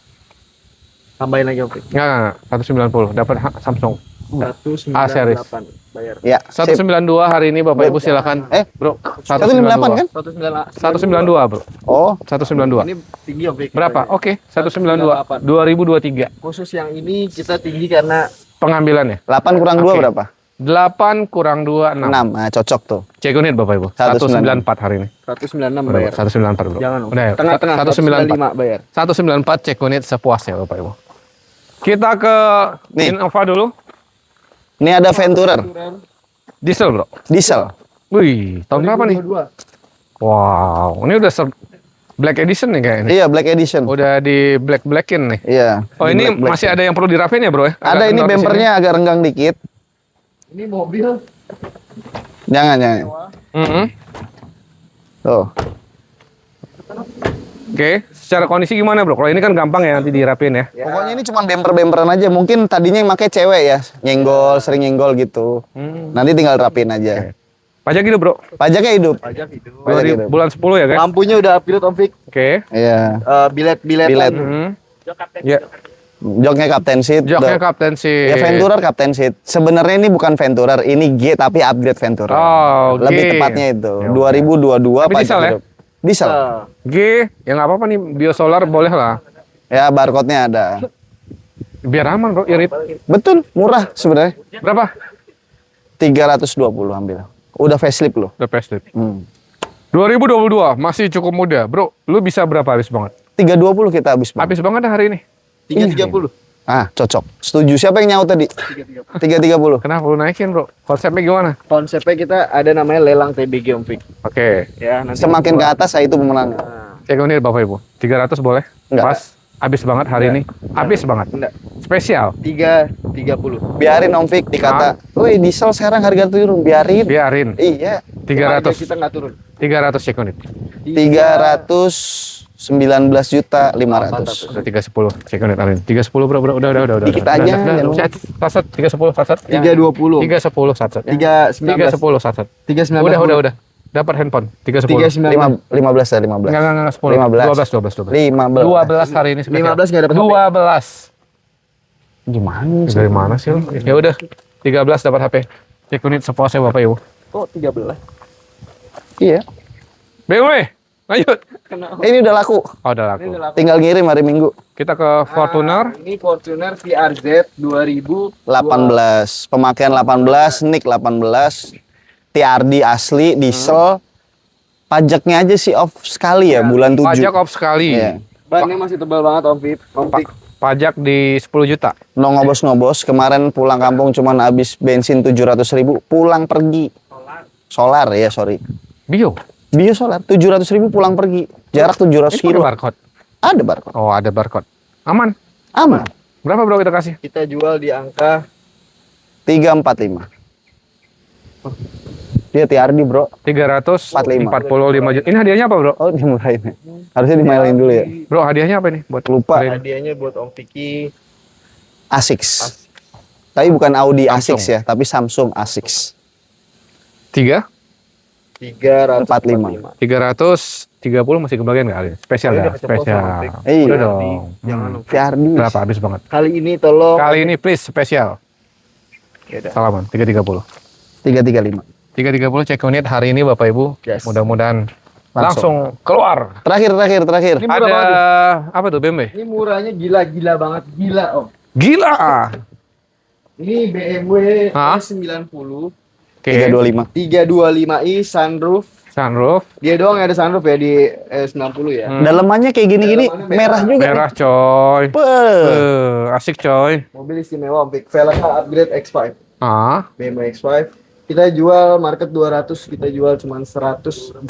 Tambahin lagi Om Fik. Enggak. 190. Dapat Samsung. 198 bayar. Ya, sip. 192 hari ini Bapak Ibu silakan. Bro, 198 kan? 198. 192 bro. Oh, 192. Ini tinggi Om Fik. Berapa? Oke, 192. 2023. Khusus yang ini kita tinggi karena Pengambilannya. 8 kurang 2 Oke. berapa? 8 kurang 2 6. 6. Nah, cocok tuh. Cek unit Bapak Ibu. 194 hari ini. 196 Udah, bayar. 194 bro. Jangan Om. Udah ya. Tengah-tengah 194. 195 bayar. 194 cek unit sepuasnya Bapak Ibu. Kita ke Nih. Innova dulu. Ini ada Venturer, Diesel bro. diesel. Wih, tahun berapa nih? 2022. Wow, ini udah Black Edition nih kayaknya. Iya, Black Edition. Udah di blackin nih. Iya. Oh ini Black. masih ada yang perlu dirapin ya bro ya? Ada ini kendor di bempernya agak renggang dikit. Ini mobil Jangan. sini. Mhm. Tuh. Oke, secara kondisi gimana bro? Kalau ini kan gampang ya nanti dirapin ya. Pokoknya ini cuma bemper-bemperan aja. Mungkin tadinya yang pakai cewek ya, nyenggol, sering nyenggol gitu. Nanti tinggal rapin aja. Pajak gitu bro. Pajaknya hidup. pajak itu. Pajak hidup. Bulan 10 ya guys. Lampunya udah upgrade Om Fik. Oke. Iya. Bilet-bilet. Bilet. Mhm. Ya, Joknya Captain Seat. joknya Tuh. Captain Seat. Ya Venturer Captain Seat. Sebenarnya ini bukan Venturer, ini G tapi upgrade Venturer. Oh, G. Lebih tepatnya itu. Ya, 2022 Tapi diesel ya? hidup. Diesel. G, ya nggak apa-apa nih, biosolar boleh lah. Ya barcode-nya ada. Biar aman bro, irit. Betul, murah sebenarnya. Berapa? 320 ambil. Udah facelift loh. Udah facelift. 2022, Hmm. masih cukup muda. Bro, lu bisa berapa habis banget? 320 kita habis Bang. Habis banget dah hari ini. 330. Ah, cocok. Setuju. Siapa yang nyaut tadi? 330. Kenapa lu naikin bro? Konsepnya gimana? Konsepnya kita ada namanya lelang TBG Om Fik. Oke. Ya, nanti Semakin ke atas saya itu pemenang. Nah, Cek unit Bapak Ibu. 300 boleh? Enggak. Pas. Habis banget hari ini. Habis banget. enggak. Spesial. 330. Biarin Om Fik dikata, "Woi, diesel sekarang harga turun." Biarin. Biarin. Iya. 300. Kita nggak turun. 300 cek unit. 319 juta 500. Udah 310 cek unit hari ini. 310 bro. Udah. Dikit aja, jangan lupa. Sat. 310 sat. 320. 310 sat. 319. 310 sat. 319. Udah. Dapat handphone. 310. 319. 15 ya, 15. Enggak 10. 15. 12 hari ini spesial. 15 nggak dapat 12. Gimana sih? Dari mana sih lu? Ya udah. 13 dapat HP. Cek unit sepuasnya Bapak Ibu. Kok 13? Iya. BMW. Lanjut. Ini udah laku. Oh, udah laku. Ini udah laku. Tinggal ngirim hari Minggu. Kita ke Fortuner. Ini Fortuner VRZ 2000 18. Pemakaian 18, NIK 18. TRD asli, diesel. Pajaknya aja sih off sekali ya, bulan 7. Pajak off sekali. Iya. Bannya masih tebal banget Om Fik. Pajak di 10 juta. No ngobos-ngobos, kemarin pulang kampung cuman habis bensin 700.000, pulang pergi. Solar ya, sorry. Bio. Bio solar, 700.000 pulang pergi. Jarak 700 Ini pakai kilo. barcode. Ada barcode. Oh, ada barcode. Aman. Aman. Berapa bro kita kasih? Kita jual di angka 345. Dia TRD bro. 345 juta. Ini hadiahnya apa bro? Oh dimurahin ya. Harusnya dimailin dulu ya. Bro, hadiahnya apa nih buat Lupa. hari ini? hadiahnya buat Om Fiki ASICS. Tapi bukan Audi Samsung. ASICS ya, tapi Samsung ASICS. 345. 330 masih kebagian nggak Ali? Spesial Udah ya? keceplosan, Spesial. Fik. Iya. Udah dong. Jangan TRD. Berapa? Habis banget. Kali ini tolong. Kali ini please spesial. Ya udah. Salaman 330. 335. 330 check unit hari ini Bapak Ibu. Yes. Mudah-mudahan langsung keluar. Terakhir. Ini murah Ada banget. apa tuh BMW? Ini murahnya gila banget, gila Om. Gila. Ini BMW Hah? S90 Oke. 325. 325i sunroof. Sunroof. Dia doang yang ada sunroof ya di S90 ya. Dalemannya kayak gini-gini Dalemannya merah juga. Merah coy. Beuh. Asik coy. Mobil istimewa Om. Velgnya upgrade X5. Ah, BMW X5. Kita jual market 200, kita jual cuma 145.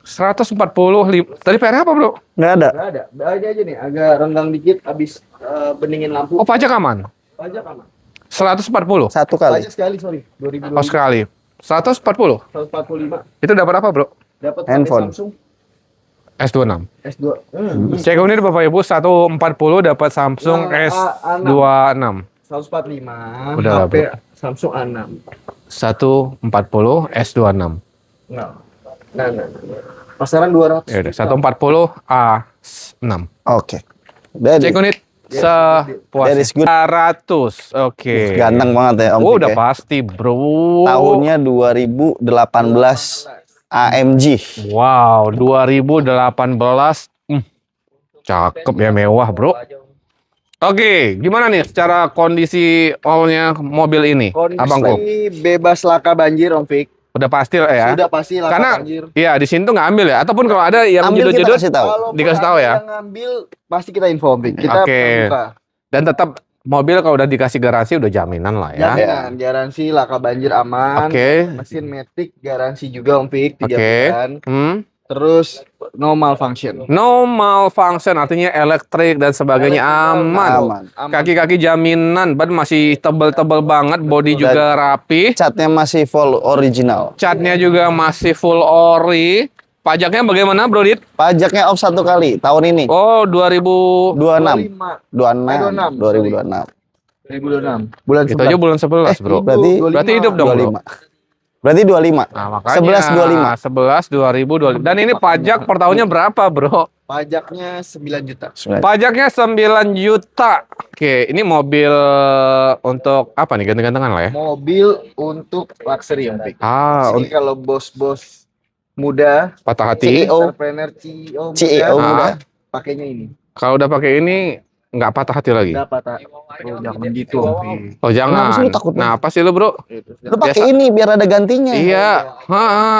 145. Tadi PR apa, Bro? Nggak ada. Nggak ada. Ini aja nih, agak renggang dikit abis beningin lampu. Oh, pajak aman. Pajak aman. 140. Satu kali. Pajak sekali, sorry. 2020. Oh, sekali. 140. 145. Itu dapat apa, Bro? Dapat Handphone. Samsung S26. S2. Cek unit Bapak Ibu 140 dapat Samsung Nah, S26. 145. Udah lah, HP Samsung A6. 140 S26. Nah. Pasaran 200. Ya udah, 140 A6. Oke. That Cek unit that sepuasnya. is good. 100. Oke. Ganteng banget ya Om Oh, Fik udah ya. pasti, Bro. Tahunnya 2018 AMG. Wow, 2018. Cakep ya, mewah, Bro. Oke, gimana nih secara kondisi awalnya mobil ini, Abangku? Kondisi bebas laka banjir Om Fik. Udah pasti lah ya. Sudah pasti laka Karena banjir. iya di sini tuh nggak ambil ya, ataupun kalau ada yang Ambil kita judul-judul kasih tahu. Kalau dikasih tahu ya. yang ngambil pasti kita info Om Fik. Kita Oke. terbuka. dan tetap mobil kalau udah dikasih garansi udah jaminan lah ya. Jaminan, garansi laka banjir aman. Oke. Mesin Matic garansi juga Om Fik 3 Oke. bulan. Terus No malfunction. no malfunction artinya elektrik dan sebagainya aman. Aman. Kaki-kaki jaminan, ban masih tebel-tebel banget, body juga rapi. Catnya masih full original. Catnya juga masih full ori. Pajaknya bagaimana, Bro Dit? Pajaknya off 1 kali tahun ini. Oh, 2000. 26. 26, 2026. 2026. Bulan Itu aja bulan 11, Bro. berarti hidup dong, Bro. 25. Berarti 25. Nah, makanya 11.25. 11 2025. Dan ini pajak per tahunnya berapa, Bro? Pajaknya 9 juta. Pajaknya 9 juta. Oke, ini mobil untuk apa nih? Ganteng-gantengan lah ya. Mobil untuk luxury Om Fik. Ah, Ini kalau bos-bos muda, patah hati. CEO. entrepreneur CEO CEO muda, muda. pakainya ini. Kalau udah pakai ini nggak patah hati lagi. Enggak patah. Oh, jangan gitu Om Fik. Oh, jangan. Kenapa sih lu takut Nah, apa sih lu, Bro? Lu pakai ini biar ada gantinya. Iya.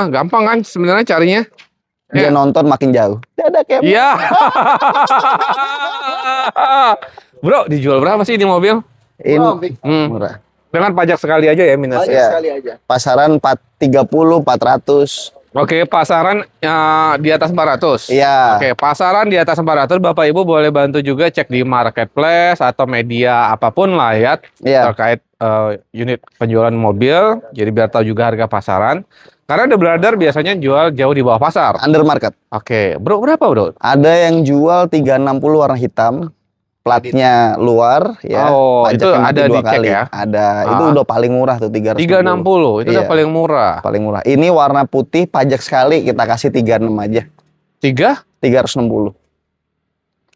Gampang kan sebenarnya carinya. Dia nonton makin jauh. Dadah kayak Iya. Bro, dijual berapa sih ini mobil? ini Om Fik. murah. Dengan pajak sekali aja ya minusnya. Pajak Iya. sekali aja. Pasaran 430, 400. Oke, pasaran di atas 400. Iya. Oke, pasaran di atas 400, Bapak Ibu boleh bantu juga cek di marketplace atau media apapun lah ya Iya. terkait unit penjualan mobil. Jadi biar tahu juga harga pasaran. Karena The Brother biasanya jual jauh di bawah pasar. Under market. Oke, Bro, berapa, Bro? Ada yang jual 360 warna hitam. Platnya luar ya. Oh, itu pajaknya nanti ada 2 dicek kali. ya? Ada. Itu Ah. udah paling murah tuh 360. 360, itu udah Iya. paling murah. Paling murah. Ini warna putih pajak sekali kita kasih 36 aja. 360.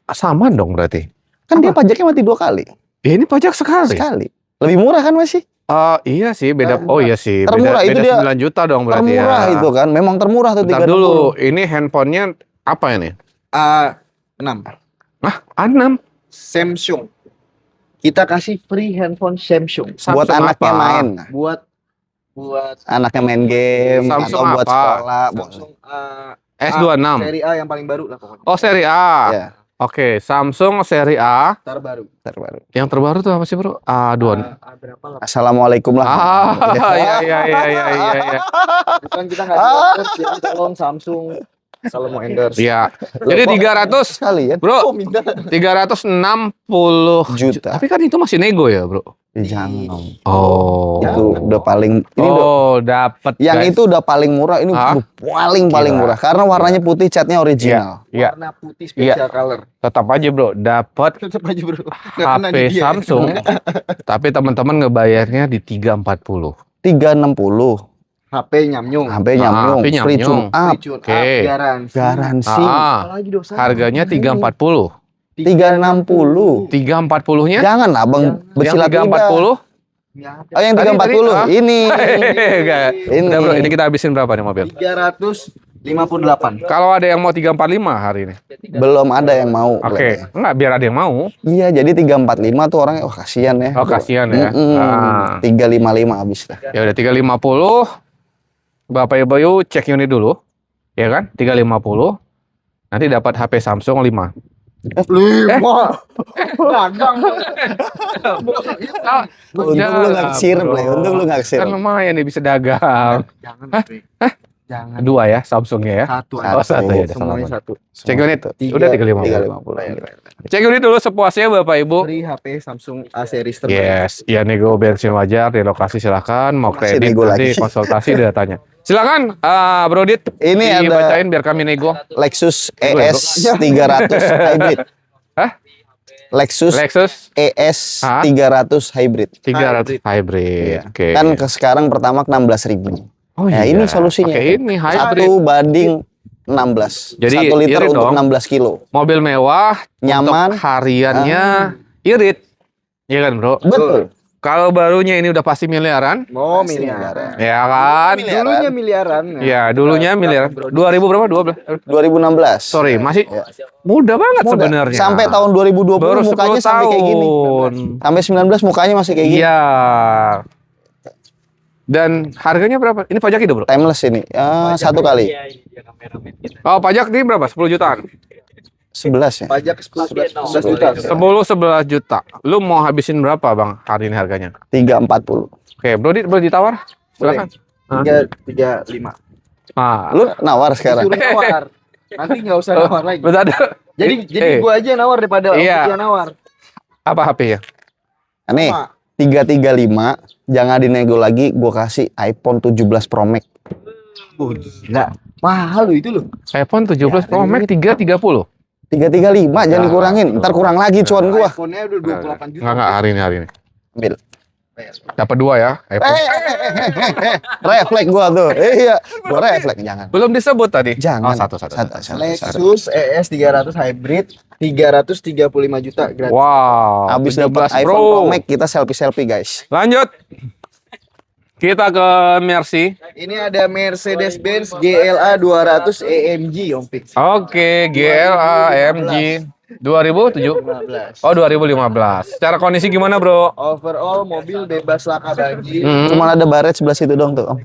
Sama dong berarti. Kan dia pajaknya mati 2 kali. Ya, ini pajak sekali. Sekali. Lebih murah kan masih? Iya sih, beda. Oh iya sih, Termurah, beda, itu beda dia 9 juta dong berarti Termurah ya. itu kan. Memang termurah tuh Bentar 360. dulu, ini handphonenya apa ini? A6. A6. Samsung. Kita kasih free handphone Samsung. Buat Samsung anaknya apa? main. Buat Anaknya main game Samsung atau buat apa? sekolah. Samsung S26. seri A yang paling baru lah pokoknya. Oh, seri A. Ya, Oke, Samsung seri A. Terbaru. terbaru. Yang terbaru tuh apa sih, Bro? A2. Berapa lah? Assalamualaikum lah. Iya. Bukan kita nggak endorse, jadi tolong Samsung kalau mau endorse. Iya. Jadi 300, Sekali ya. Bro. Oh, minta. 360 Juta. Tapi kan itu masih nego ya, Bro. Jangan Om. Oh. Itu udah paling ini Dapat. yang guys. itu udah paling murah, ini Ah? paling Gila. murah karena warnanya putih, catnya original. Iya. Warna putih special color. Tetap aja bro, dapat Tetap aja bro. HP Samsung, tapi teman-teman ngebayarnya di 340. 360. HP nyamnyung. HP nyamnyung, HP free tune nyamnyung. up, Free tune Oke. up, garansi. garansi. Apalagi dosa. Harganya 340. 360. 340-nya? Jangan abang Yang bersilat lidah. 340? Oh yang Tadi, 340 ah. ini. Enggak. Ini. Udah bro, ini kita habisin berapa nih mobil? 358. Kalau ada yang mau 345 hari ini. Belum ada yang mau. Oke, enggak biar ada yang mau. Iya, jadi 345 tuh orangnya wah kasihan ya. Oh, kasihan ya. 355 habis dah. Ya udah 350. Bapak Ibu yuk cek unit dulu. Ya kan? 350. Nanti dapat HP Samsung 5. 5. Dagang. Untung lu nggak kesir, Ble. Untung lu nggak kesir. Kan lumayan nih bisa dagang. Jangan. Jangan. Dua ya Samsungnya ya. Satu Satu. Oh, satu ya. Semuanya Salah. satu. Cek unit. Tiga. Udah 350. 350. Cek unit dulu sepuasnya Bapak Ibu. Free HP Samsung A series terbaik. Yes, ya nego bensin wajar di lokasi silakan. Mau Masih kredit nego nanti lagi. konsultasi datanya. Silakan, Bro Dit. Ini ada dibacain biar kami nego. Lexus ES 300 hybrid. Hah? Lexus Lexus ES Hah? 300 hybrid. 300 hybrid. Iya. Oke. Kan sekarang pertama 16.000. Oh Ya, iya. ini solusinya. Oke, ini hybrid. 1 banding 16. Jadi, 1 liter irit untuk dong. 16 kilo. Mobil mewah, Nyaman. untuk hariannya irit. Iya kan, Bro? Betul. Kalau barunya ini udah pasti miliaran. Oh, Pasti miliaran. Ya kan? Miliaran. Dulunya miliaran. Ya, dulunya miliaran. 2000 berapa? 12. 2016. Sorry, masih mudah banget Mudah. sebenarnya. Sampai tahun 2020 baru 10 mukanya sampai kayak gini. tahun. Sampai 19 mukanya masih kayak gini. Iya. Dan harganya berapa? Ini pajak itu, Bro? Timeless ini. Ya, satu kali. Oh, pajak ini berapa? 10 jutaan. 11 ya. Pajak 11 juta. 11 juta. Lu mau habisin berapa, Bang, hari ini harganya? 340. Oke, Bro, boleh ditawar? Silakan. 335. Ah, Lu nawar sekarang. Disuruh nawar. Nanti nggak usah nawar lagi. betul ada. Jadi gua aja nawar daripada Iya. dia nawar. Apa HP ya? Nih, Sama. 335, jangan dinego lagi, gua kasih iPhone 17 Pro Max. Gila. Mahal lo itu lo. iPhone 17 Pro Max 330. 335 jangan dikurangin, ntar kurang lagi cuan gua. iPhone-nya udah 28 juta. Enggak hari ini. Ambil. Dapat 2 ya, iPhone. Refleks gua tuh. Iya, gua refleks jangan. Belum disebut tadi. Jangan. Oh, satu. Lexus ES 300 hybrid 335 juta gratis. Wow. Habis 17 dapat iPhone Pro Max kita selfie guys. Lanjut. Kita ke Mercy. Ini ada Mercedes-Benz GLA 200 AMG Om Fix. Oke, GLA AMG 2007. 15. Oh, 2015. Secara kondisi gimana, Bro? Overall mobil bebas laka banjir. Cuman ada baret sebelah situ dong tuh, Om.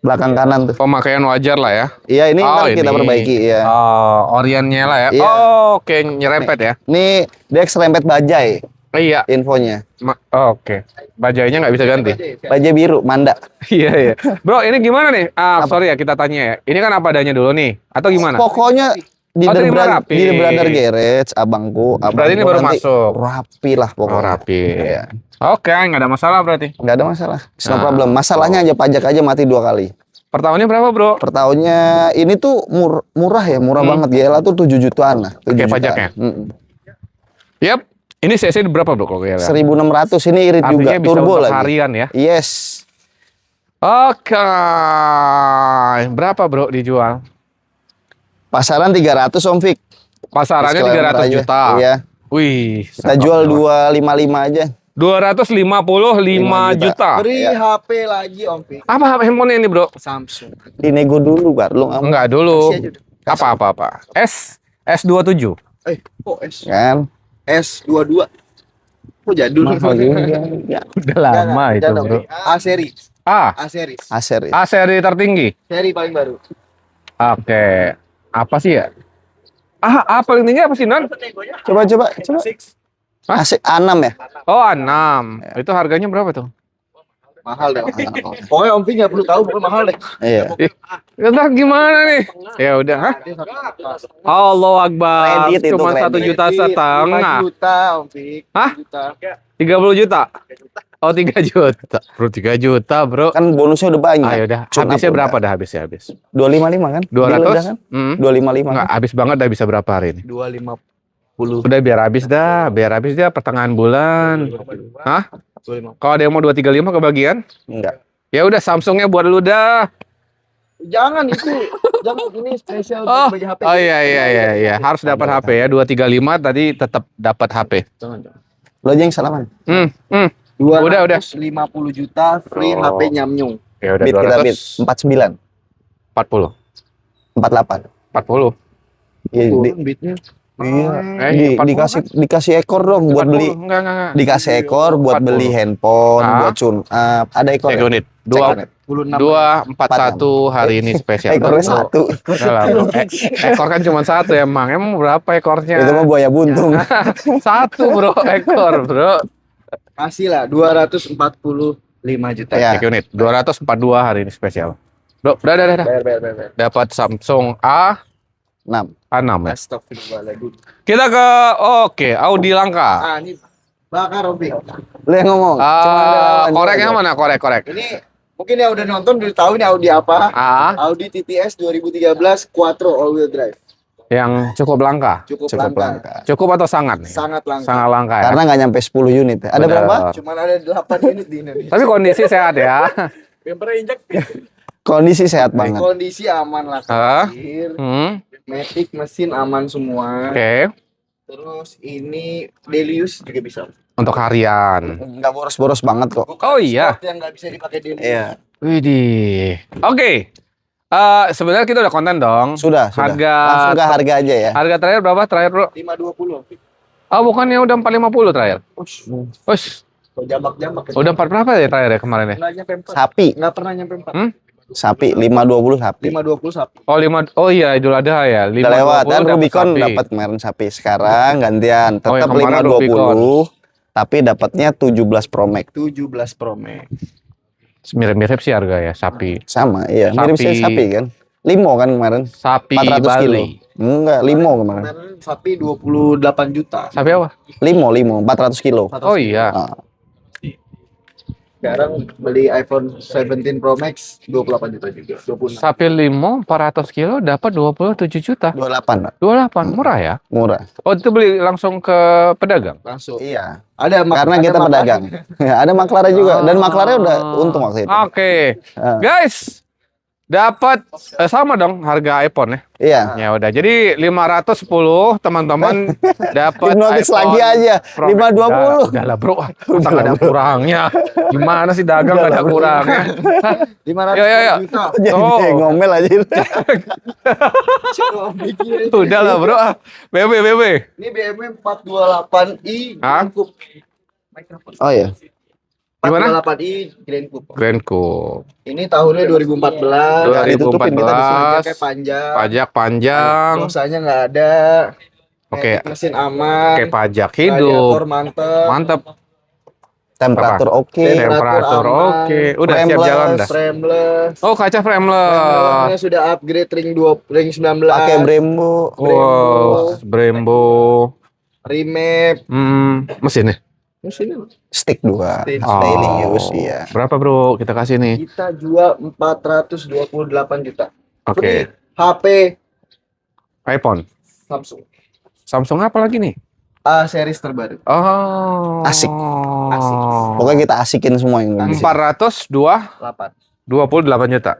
Belakang kanan tuh. Pemakaian wajar lah ya. Iya, ini Oh, ntar kita ini. perbaiki ya. Oh, Oriennya lah ya. Iya. Oh, oke, nyerempet ya. Nih, Dex rempet bajai Iya. infonya. Oke. Bajainya nggak bisa ganti. Bajai biru, Manda. Iya. Bro, ini gimana nih? Sorry ya, kita tanya ya. Ini kan apa adanya dulu nih? Atau gimana? Pokoknya di Oh, terima rapi. di Brother Garage, abangku Berarti ini baru nanti masuk. Rapi lah Oh, pokoknya. rapi. Iya. Oke, nggak ada masalah berarti. Nggak ada masalah. It's no Nah. problem. Masalahnya aja pajak aja mati 2 kali. Per tahunnya berapa, Bro? Per tahunnya ini tuh murah ya, murah banget. GLA tuh 7 jutaan lah. 7 Oke, jutaan. pajaknya. Mm-mm. Yap. Ini CC berapa, Bro, kalau GLA? 1.600 ini irit juga, Artinya bisa turbo untuk lagi. harian ya. Yes. Oke. Berapa, Bro, dijual? Pasaran 300 Om Fik. Pasarannya Disclaimer 300 aja. juta. Iya. Wih. Kita jual 255 aja. 255 juta. Free HP lagi Om Fix. Apa handphone ini, Bro? Samsung. Dinego dulu, Bar. Lu nggak mau. Enggak dulu. Kasih aja udah. Apa? S27. Kok S? Kan? S22. Kok jadul? Mahal juga. Ya. Udah lama itu, Jangan, Bro. A series. A. A series. Acer. A seri tertinggi. Seri paling baru. Oke. Apa sih ya? A paling tinggi apa sih, Non? Coba. Hah? Asik A6 ya? Oh, A6. Itu harganya berapa tuh? Mahal deh. Pokoknya Om Fix nggak perlu tahu, pokoknya mahal deh. Iya. Entah gimana nih? Ya udah, hah? Allahu Akbar. Kredit itu, Cuma kredit. 1,5 juta. 5 juta Om Fix. Hah? 5 juta. 30 juta. Oh 3 juta. Bro 3 juta bro. Kan bonusnya udah banyak. Ayo dah. Tune Habisnya up berapa udah. dah habisnya habis? 255 kan? 200? Deal udah kan? 255 Enggak, kan? habis banget dah bisa berapa hari ini? 250. Udah biar habis dah pertengahan bulan. Hah? 250. Kalau ada yang mau 235 kebagian? Enggak. Ya udah Samsungnya buat lu dah. Jangan itu. Jangan ini spesial Oh, bagi HP. oh iya. Harus dapat HP ya. 235 tadi tetap dapat HP. Jangan. Lo aja yang salaman. Udah. 250 juta free Oh. HP Nyamnyung. Ya udah Bit kita bit 240. 49, 48. 40. Iya, Bitnya. iya. Eh, 40 Dikasih ekor dong buat 40. beli. Enggak. Dikasih ekor buat 40. beli handphone, Ah. buat tune up. Ada ekor. Cek Ya? unit. Cek 241 hari ini spesial. Ekornya satu. Enggak lah, bro. Ekor kan cuma satu emang. Emang berapa ekornya? Itu mah buaya buntung. Satu bro, ekor bro. Kasih lah 245 juta. Ya. Cek unit. 242 hari ini spesial. Bro, udah. Bayar. Dapat Samsung A6 6. ya. Astagfirullahaladzim. Kita ke Audi Langka. Ah, ini bakar Robi. Lu yang ngomong. Cuma ada lawan Korek juga. yang mana? Korek. Ini mungkin yang udah nonton udah tahu nih Audi apa. Audi TTS 2013 Quattro all wheel drive. Yang cukup langka. Cukup Cukup langka. langka. Cukup atau sangat nih? Sangat langka. Sangat langka ya. Karena nggak nyampe 10 unit. Ya. Ada Bener. berapa? Cuman ada 8 unit di Indonesia. Tapi kondisi sehat ya. Bempernya injek. Kondisi sehat banget. Kondisi aman lah. Ah. Kadir. Hmm, Matic mesin aman semua. Oke. Terus ini daily use juga bisa. Untuk harian. Nggak boros-boros banget kok. Oh iya. Sport yang nggak bisa dipakai daily use. Iya. Widih. Oke. Sebenarnya kita udah konten dong. Sudah. Langsung ke harga aja ya. Harga terakhir berapa terakhir, Bro? 520. Oh, bukannya udah 450 terakhir. Ush. Kok jambak-jambak. Udah 4 berapa ya terakhir ya kemarin ya? Nggak nyampe 4. Sapi. Nggak pernah nyampe 4. Sapi 520 sapi. 520 sapi. Oh, 5. Oh iya, Idul Adha ya. Udah lewat 520 kan dapat Rubicon sapi. dapat kemarin sapi. Sekarang gantian Oh, yang tetap kemarin 520 tapi dapatnya 17 Pro Max. 17 Pro Max. Mirip-mirip sih harga ya, sapi. Sama, iya. Mirip Sapi. sih sapi kan. Limo kan kemarin. Sapi 400 kilo. Bali. Enggak, limo kemarin. Kemarin sapi 28 juta. Sapi apa? Limo 400 kilo. Oh iya. Ah, Sekarang beli iPhone 17 Pro Max 28 juta juga. 26. Sapi limo 400 kilo dapat 27 juta. 28 28 murah ya? murah. Oh itu beli langsung ke pedagang? Langsung. Iya. Ada Karena ada kita makar. pedagang. Ada maklarnya juga dan maklarnya udah untung waktu itu. Oke. Ah. Guys, dapat sama dong harga iPhone ya. Iya. Ya udah. Jadi 510 teman-teman dapat Hipnotis iPhone lagi aja. Pro Max. 520. Udah lah bro, masa nggak ada kurangnya. Gimana sih dagang nggak ada kurangnya? Hah? 500 Ya. juta. Jadi Oh. kayak ngomel aja. Coba bikin. Udah lah bro. BB. Ini BMW 428i Hah? Grand Coupe. Oh iya. Gimana? 428i Grand Coupe. Grand Coupe. Ini tahunnya 2014. Udah ditutupin kita di sini. Pajaknya panjang. Pajak panjang. Dosanya nggak ada. Oke. Matic mesin aman. Oke, pajak Radiator hidup. mantep. Mantap. Temperatur oke. Temperatur aman. oke. Udah siap Frameless. jalan dah. Frameless. Oh, kaca frameless. Framelessnya sudah upgrade ring 19. Pakai Brembo. Wow, Brembo. Remap. Mesinnya. Mesinnya Stick 2. Stick. Daily Oh. use iya. Berapa bro? Kita kasih nih. kita jual 428 juta. Oke. Free HP iPhone. Samsung Samsung apa lagi nih? A series terbaru. Oh. Asik. Asik. Pokoknya kita asikin semua yang di sini. 402 8. 28 juta.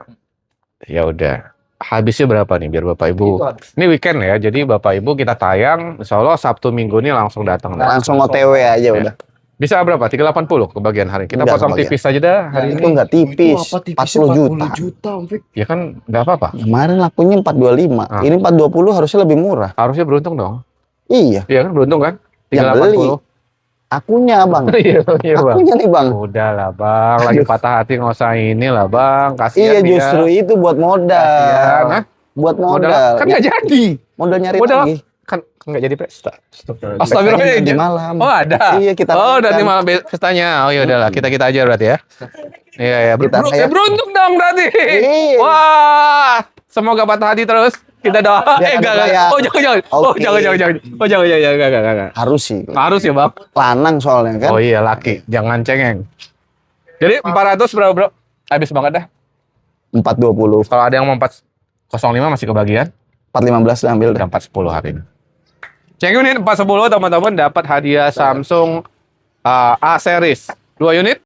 Ya udah. Habisnya berapa nih biar Bapak Ibu? Itu habis. Ini weekend ya. Jadi Bapak Ibu kita tayang insya Allah Sabtu Minggu ini langsung datang. Langsung OTW aja udah. Bisa berapa? 380 kebagian hari. Kita Enggak, potong kebagian. tipis aja dah hari Itu ini. nggak tipis. 40 juta. juta, Om Fik. Ya kan nggak apa-apa. Kemarin lakunya 425. Ah. Ini 420 harusnya lebih murah. Harusnya beruntung dong. Iya. Iya kan beruntung kan? Yang beli. Akunya Bang. Iya, iya Bang. Akunya nih Bang. Udah lah Bang, lagi patah hati nggak usah ini lah Bang. Kasihan Iya dia. justru itu buat Kasihan. modal. Hah? Buat Modal modal. kan nggak jadi. Modal nyari Modal lagi. kan nggak jadi pesta. Pestanya Astagfirullah. nanti malam. Oh ada. Iya, kita Oh rayakan. nanti malam pestanya. Oh ya udahlah kita aja berarti ya. Iya ya. Kita rayakan. Beruntung dong berarti. Iya. Wah. Semoga patah hati terus. Kita doa. Biar ada Enggak. bayar. Oh jangan. Oh Oke. jangan. Oh jangan. Enggak. Harus sih. Harus ya Bang. Lanang soalnya kan. Oh iya laki. Jangan cengeng. Jadi 400 berapa bro? Habis banget dah. 420. Kalau ada yang mau 405 masih kebagian. 415 ambil Udah dah. 410 hari ini. Thank you nih 410 teman-teman dapat hadiah Samsung A series 2 unit.